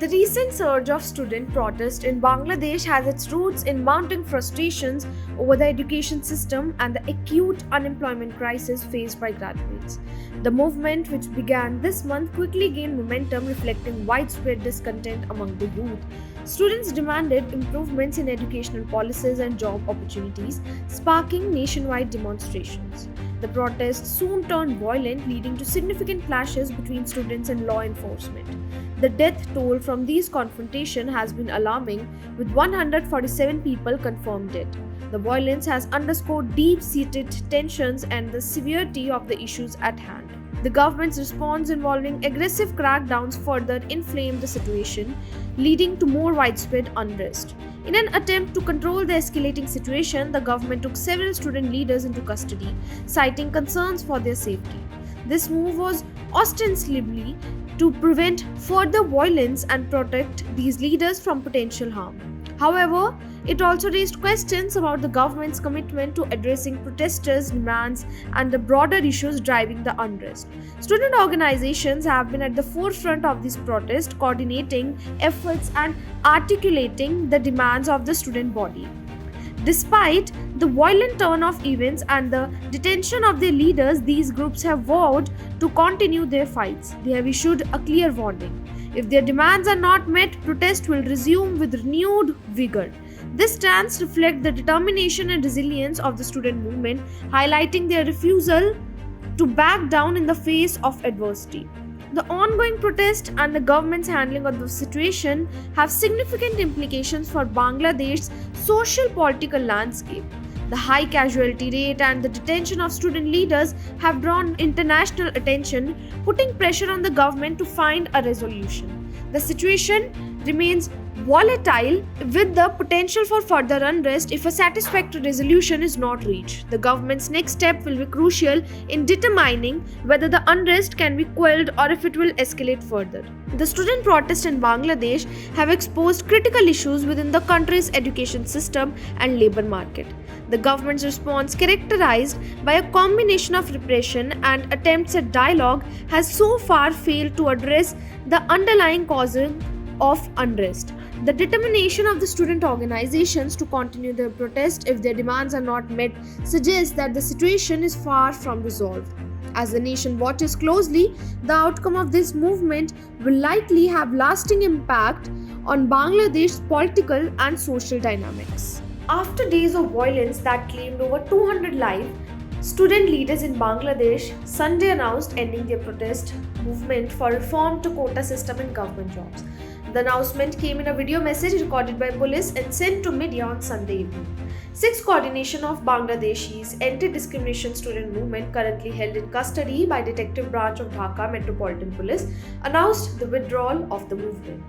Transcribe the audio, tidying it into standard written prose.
The recent surge of student protest in Bangladesh has its roots in mounting frustrations over the education system and the acute unemployment crisis faced by graduates. The movement, which began this month, quickly gained momentum, reflecting widespread discontent among the youth. Students demanded improvements in educational policies and job opportunities, sparking nationwide demonstrations. The protests soon turned violent, leading to significant clashes between students and law enforcement. The death toll from these confrontations has been alarming, with 147 people confirmed dead. The violence has underscored deep-seated tensions and the severity of the issues at hand. The government's response involving aggressive crackdowns further inflamed the situation, leading to more widespread unrest. In an attempt to control the escalating situation, the government took several student leaders into custody, citing concerns for their safety. This move was ostensibly to prevent further violence and protect these leaders from potential harm. However, it also raised questions about the government's commitment to addressing protesters' demands and the broader issues driving the unrest. Student organizations have been at the forefront of this protest, coordinating efforts and articulating the demands of the student body. Despite the violent turn of events and the detention of their leaders, these groups have vowed to continue their fights. They have issued a clear warning. If their demands are not met, protest will resume with renewed vigor. This stance reflects the determination and resilience of the student movement, highlighting their refusal to back down in the face of adversity. The ongoing protest and the government's handling of the situation have significant implications for Bangladesh's social political landscape. The high casualty rate and the detention of student leaders have drawn international attention, putting pressure on the government to find a resolution. The situation remains volatile, with the potential for further unrest if a satisfactory resolution is not reached. The government's next step will be crucial in determining whether the unrest can be quelled or if it will escalate further. The student protests in Bangladesh have exposed critical issues within the country's education system and labor market. The government's response, characterized by a combination of repression and attempts at dialogue, has so far failed to address the underlying causes of unrest. The determination of the student organizations to continue their protest if their demands are not met suggests that the situation is far from resolved. As the nation watches closely, the outcome of this movement will likely have lasting impact on Bangladesh's political and social dynamics. After days of violence that claimed over 200 lives, student leaders in Bangladesh Sunday announced ending their protest movement for reform to quota system in government jobs. The announcement came in a video message recorded by police and sent to media on Sunday evening. Sixth Coordination of Bangladeshi's Anti-Discrimination Student Movement, currently held in custody by Detective Branch of Dhaka Metropolitan Police, announced the withdrawal of the movement.